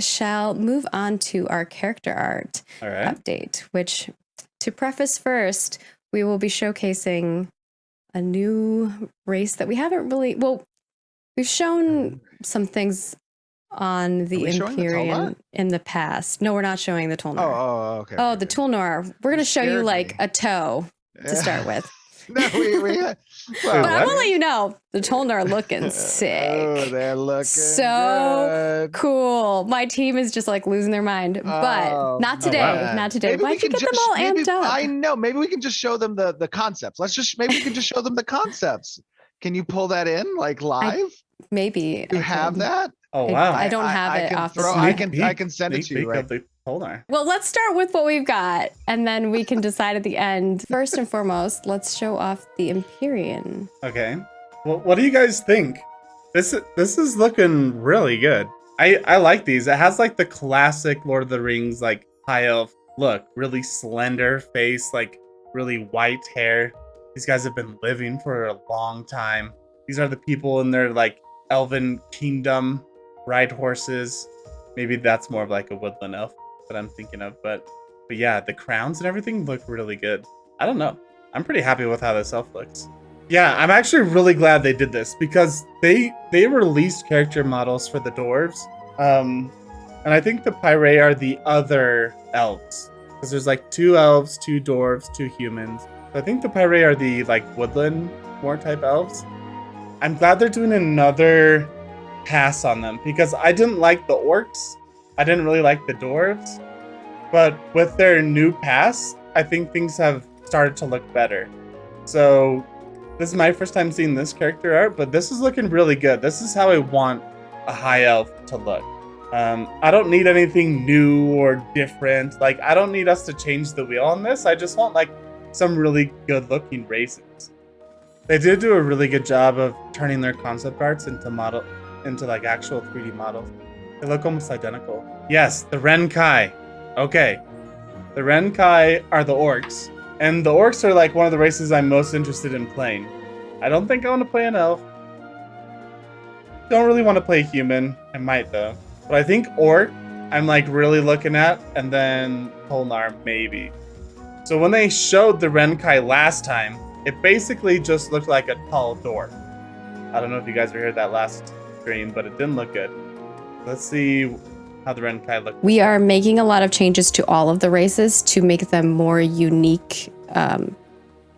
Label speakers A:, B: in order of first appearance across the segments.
A: shall move on to our character art update, which, to preface first, we will be showcasing a new race that we haven't really... Well, we've shown some things on the Empyrean in the past. No, we're not showing the Tulnar.
B: Okay.
A: Oh, the Tulnar. We're going to show you like a toe to start with.
B: No, well,
A: but I will let you know, the Tulnar looking sick.
B: Oh, they're looking
A: so
B: good.
A: Cool. My team is just like losing their mind, but not today.
B: Man.
A: Not today.
B: Maybe
A: Why'd you get them all amped up?
B: I know. Maybe we can just show them the concepts. Maybe we can just show them the concepts. Can you pull that in like live?
A: Maybe.
B: You have that?
C: Oh wow!
A: I don't have it off the
B: I can send it to you. Right?
A: Well, let's start with what we've got, and then we can decide at the end. First and foremost, let's show off the Empyrean.
C: Okay. Well, what do you guys think? This is looking really good. I like these. It has like the classic Lord of the Rings like high elf look, really slender face, like really white hair. These guys have been living for a long time. These are the people in their like elven kingdom, ride horses. Maybe that's more of like a woodland elf that I'm thinking of, but yeah, the crowns and everything look really good. I don't know. I'm pretty happy with how this elf looks. Yeah, I'm actually really glad they did this because they released character models for the dwarves. And I think the Pyre are the other elves. Because there's like 2 elves, 2 dwarves, 2 humans. So I think the Pyre are the like woodland more type elves. I'm glad they're doing another pass on them because I didn't like the orcs. I didn't really like the dwarves. But with their new pass, I think things have started to look better. So this is my first time seeing this character art, but this is looking really good. This is how I want a high elf to look. I don't need anything new or different. Like, I don't need us to change the wheel on this. I just want like some really good looking races. They did do a really good job of turning their concept arts into like actual 3D models. They look almost identical. Yes, the Renkai. Okay. The Renkai are the orcs. And the orcs are like one of the races I'm most interested in playing. I don't think I want to play an elf. Don't really want to play human. I might though. But I think orc, I'm like really looking at, and then Polnar maybe. So when they showed the Renkai last time, it basically just looked like a tall dwarf. I don't know if you guys were here that last stream, but it didn't look good. Let's see how the Renkai look.
A: We are making a lot of changes to all of the races to make them more unique.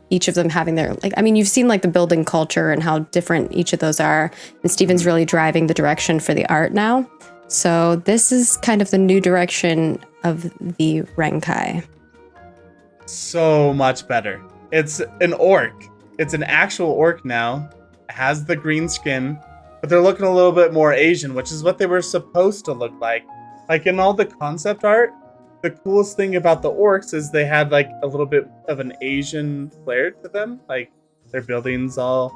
A: Each of them having their, like, I mean, you've seen like the building culture and how different each of those are. And Steven's really driving the direction for the art now. So this is kind of the new direction of the Renkai.
C: So much better. It's an orc. It's an actual orc now. It has the green skin, but they're looking a little bit more Asian, which is what they were supposed to look like. Like in all the concept art, the coolest thing about the orcs is they had like a little bit of an Asian flair to them. Like their buildings all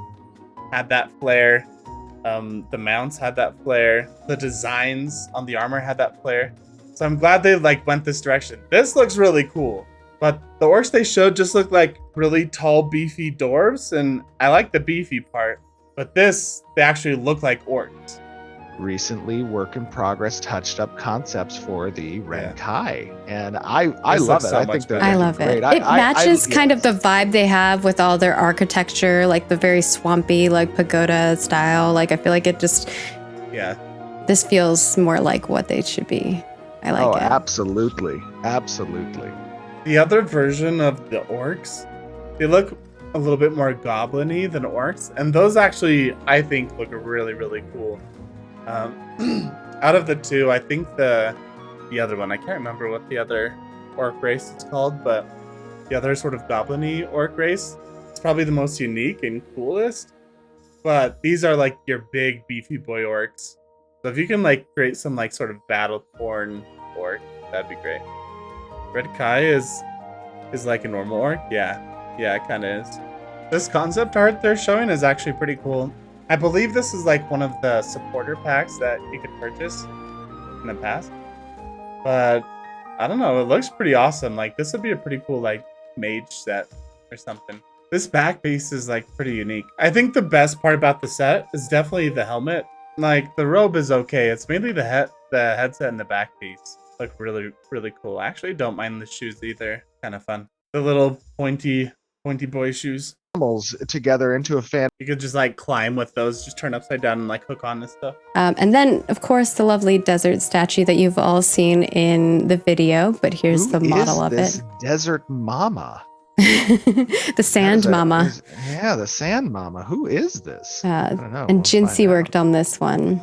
C: had that flair. The mounts had that flair. The designs on the armor had that flair. So I'm glad they like went this direction. This looks really cool. But the orcs they showed just look like really tall, beefy dwarves, and I like the beefy part. But this, they actually look like orcs.
B: Recently, Work in Progress touched up concepts for the Renkai, and I love it.
C: So
B: I think they're
A: I love
B: great.
A: it. It matches kind of the vibe they have with all their architecture, like the very swampy, like pagoda style. Like I feel like it just, this feels more like what they should be. I like it.
B: Absolutely, absolutely.
C: The other version of the orcs, they look a little bit more goblin-y than orcs, and those actually, I think, look really, really cool. Out of the two, I think the other one, I can't remember what the other orc race is called, but the other sort of goblin-y orc race, it's probably the most unique and coolest. But these are like your big beefy boy orcs. So if you can like create some like sort of battle-torn orc, that'd be great. Red Kai is like a normal orc? Yeah, it kind of is. This concept art they're showing is actually pretty cool. I believe this is like one of the supporter packs that you could purchase in the past. But I don't know, it looks pretty awesome. Like this would be a pretty cool like mage set or something. This back piece is like pretty unique. I think the best part about the set is definitely the helmet. Like the robe is okay. It's mainly the the headset and the back piece look really, really cool. I actually don't mind the shoes either. Kind of fun. The little pointy boy shoes.
B: Animals together into a fan.
C: You could just like climb with those, just turn upside down and like hook on and stuff.
A: And then, of course, the lovely desert statue that you've all seen in the video. But here's the model of it.
B: Desert Mama.
A: The Sand Mama.
B: Yeah, the Sand Mama. Who is this? I don't know.
A: And Jinsey worked on this one.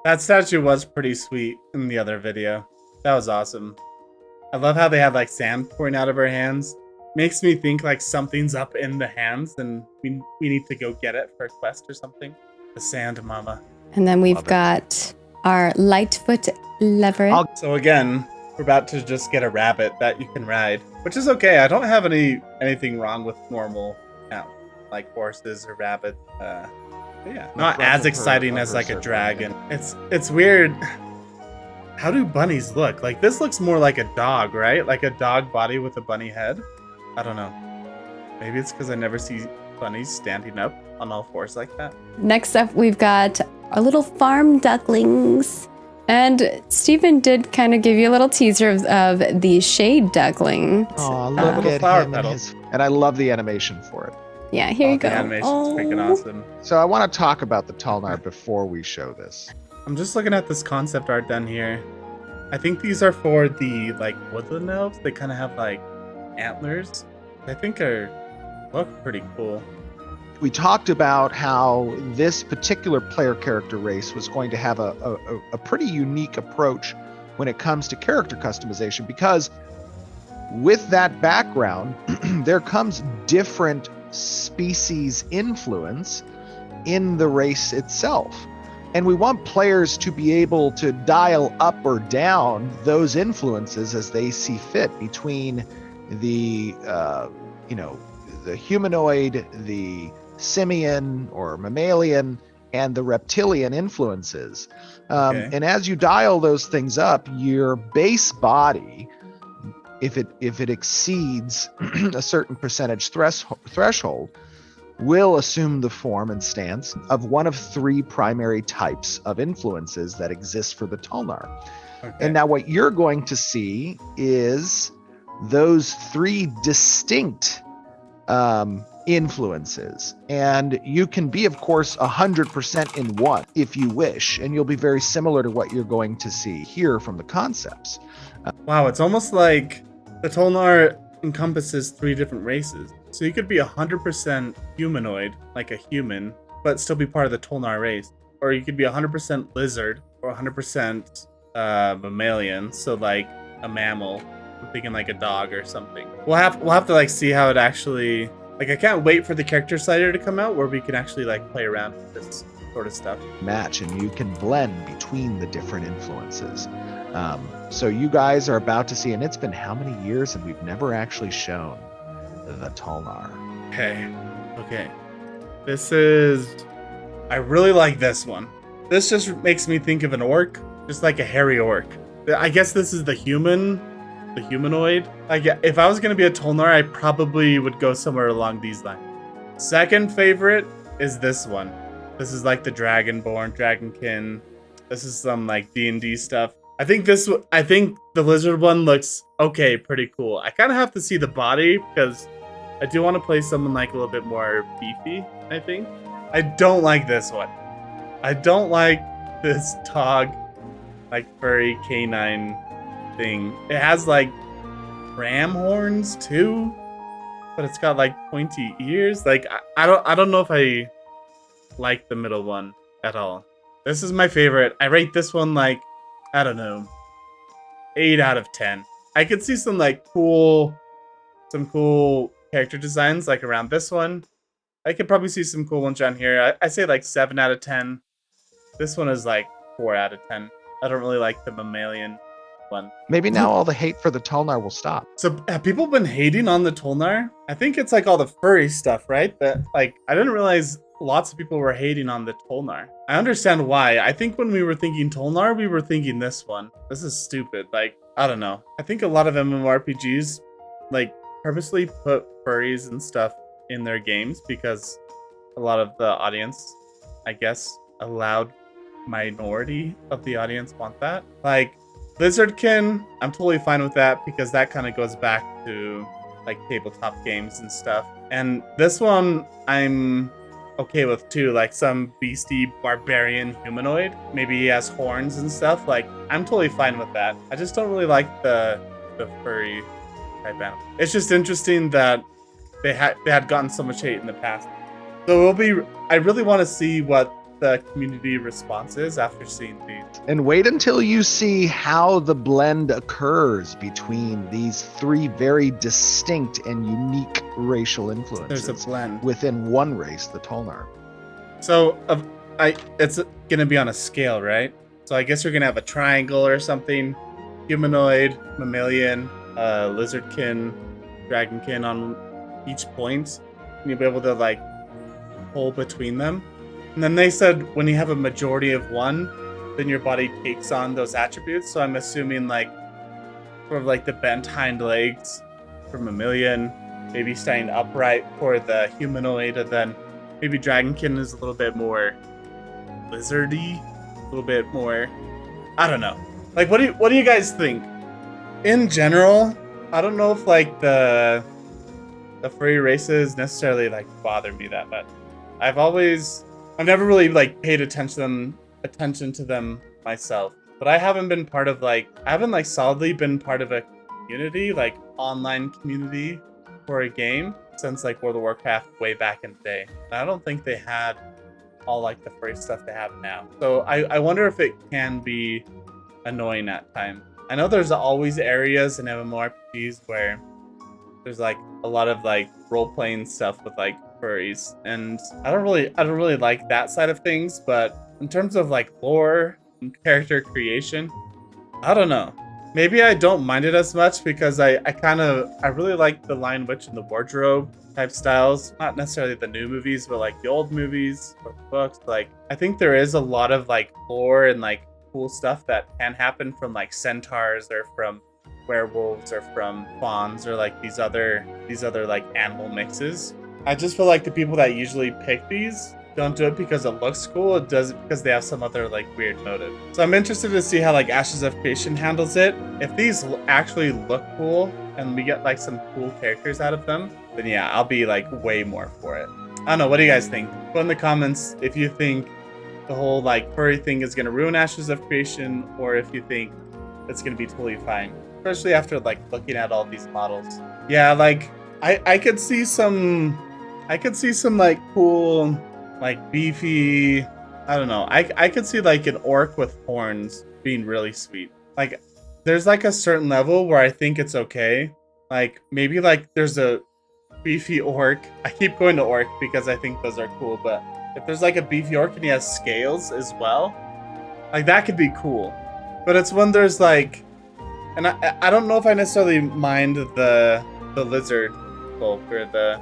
C: That statue was pretty sweet in the other video. That was awesome. I love how they had like sand pouring out of her hands. Makes me think like something's up in the hands and we need to go get it for a quest or something. The Sand Mama.
A: And then we've got our Lightfoot Leveret.
C: So again, we're about to just get a rabbit that you can ride, which is okay. I don't have anything wrong with normal, like horses or rabbits. Yeah, not as exciting as like a dragon. It's weird. How do bunnies look? Like this looks more like a dog, right? Like a dog body with a bunny head. I don't know. Maybe it's because I never see bunnies standing up on all fours like that.
A: Next up, we've got our little farm ducklings. And Stephen did kind of give you a little teaser of the shade duckling.
B: Oh, look at him and I love the animation for it.
A: Yeah, here you go.
C: The animation's freaking awesome.
B: So I want to talk about the Talnar before we show this.
C: I'm just looking at this concept art done here. I think these are for the like woodland elves. They kind of have like antlers. I think look pretty cool.
B: We talked about how this particular player character race was going to have a pretty unique approach when it comes to character customization, because with that background, there comes different species influence in the race itself. And we want players to be able to dial up or down those influences as they see fit between the, the humanoid, the simian or mammalian, and the reptilian influences. And as you dial those things up, your base body, if it exceeds a certain percentage threshold, will assume the form and stance of one of three primary types of influences that exist for the Talnar. Okay. And now what you're going to see is those three distinct influences. And you can be, of course, 100% in one if you wish, and you'll be very similar to what you're going to see here from the concepts.
C: Wow, it's almost like the Talnar encompasses three different races. So you could be 100% humanoid, like a human, but still be part of the Talnar race. Or you could be 100% lizard, or 100% mammalian, so like a mammal. I'm thinking like a dog or something. We'll have to like see how it actually, like I can't wait for the character cider to come out where we can actually like play around with this sort of stuff.
B: Match, and you can blend between the different influences. So you guys are about to see, and it's been how many years and we've never actually shown the Talnar.
C: Okay. I really like this one. This just makes me think of an orc, just like a hairy orc. I guess this is the humanoid. Like if I was gonna be a Talnar, I probably would go somewhere along these lines. Second favorite is this one. This is like the Dragonborn, Dragonkin. This is some like D&D stuff. I think the lizard one looks okay, pretty cool. I kind of have to see the body because I do want to play someone like a little bit more beefy, I think. I don't like this one. I don't like this dog, like furry canine thing. It has like ram horns too, but it's got like pointy ears. Like I don't know if I like the middle one at all. This is my favorite. I rate this one like, I don't know, 8 out of 10. I could see some cool character designs like around this one. I could probably see some cool ones down here. I say like 7 out of 10. This one is like 4 out of 10. I don't really like the mammalian one.
B: Maybe now all the hate for the Talnar will stop.
C: So have people been hating on the Talnar? I think it's like all the furry stuff, right? That like I didn't realize lots of people were hating on the Talnar. I understand why. I think when we were thinking Talnar, we were thinking this one. This is stupid. Like, I don't know. I think a lot of MMORPGs like purposely put furries and stuff in their games because a lot of the audience, I guess, allowed minority of the audience want that. Like Lizardkin, I'm totally fine with that because that kind of goes back to like tabletop games and stuff. And this one I'm okay with too, like some beastie barbarian humanoid. Maybe he has horns and stuff. Like I'm totally fine with that. I just don't really like the furry type animal. It's just interesting that they had gotten so much hate in the past. So I really want to see what the community response is after seeing these.
B: And wait until you see how the blend occurs between these three very distinct and unique racial influences.
C: There's a blend
B: within one race, the Tolnar.
C: So it's gonna be on a scale, right? So I guess you're gonna have a triangle or something, humanoid, mammalian, lizardkin, dragonkin on each point, and you'll be able to like pull between them. And then they said when you have a majority of one, then your body takes on those attributes. So I'm assuming like sort of like the bent hind legs for mammalian, maybe standing upright for the humanoid, and then maybe dragonkin is a little bit more lizardy, a little bit more, I don't know. Like what do you guys think? In general, I don't know if like the furry races necessarily like bother me that much. I've never really like paid attention to them myself, but I haven't solidly been part of a community, like online community for a game since like World of Warcraft way back in the day. And I don't think they had all like the furry stuff they have now. So I wonder if it can be annoying at times. I know there's always areas in MMORPGs where there's like a lot of like role-playing stuff with like furries, and I don't really like that side of things, but in terms of like lore and character creation, I don't know. Maybe I don't mind it as much because I really like the Lion Witch and the Wardrobe type styles. Not necessarily the new movies, but like the old movies or books. Like I think there is a lot of like lore and like cool stuff that can happen from like centaurs or from werewolves or from fawns or like these other like animal mixes. I just feel like the people that usually pick these don't do it because it looks cool. It does it because they have some other like weird motive. So I'm interested to see how like Ashes of Creation handles it. If these actually look cool and we get like some cool characters out of them, then yeah, I'll be like way more for it. I don't know. What do you guys think? Put in the comments if you think the whole like furry thing is gonna ruin Ashes of Creation, or if you think it's gonna be totally fine, especially after like looking at all these models. Yeah, like I could see some like cool, like beefy, I don't know. I could see like an orc with horns being really sweet. Like there's like a certain level where I think it's okay. Like maybe like there's a beefy orc. I keep going to orc because I think those are cool, but if there's like a beefy orc and he has scales as well, like that could be cool. But it's when there's like, and I don't know if I necessarily mind the lizard folk or the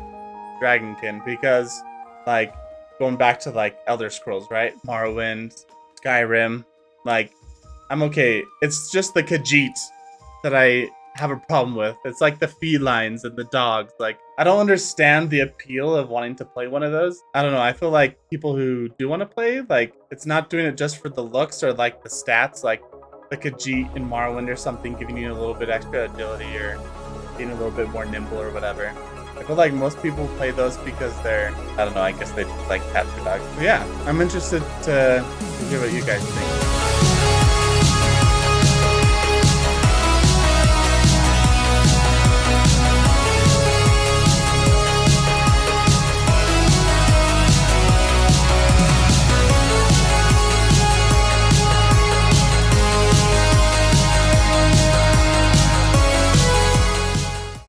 C: dragonkin, because like going back to like Elder Scrolls, right? Morrowind, Skyrim, like I'm okay. It's just the Khajiit that I have a problem with. It's like the felines and the dogs. Like I don't understand the appeal of wanting to play one of those. I don't know. I feel like people who do want to play, like it's not doing it just for the looks or like the stats, like the Khajiit in Morrowind or something, giving you a little bit extra agility or being a little bit more nimble or whatever. I feel like most people play those because they're, I don't know, I guess they just like tattoo dogs. But yeah, I'm interested to hear what you guys think.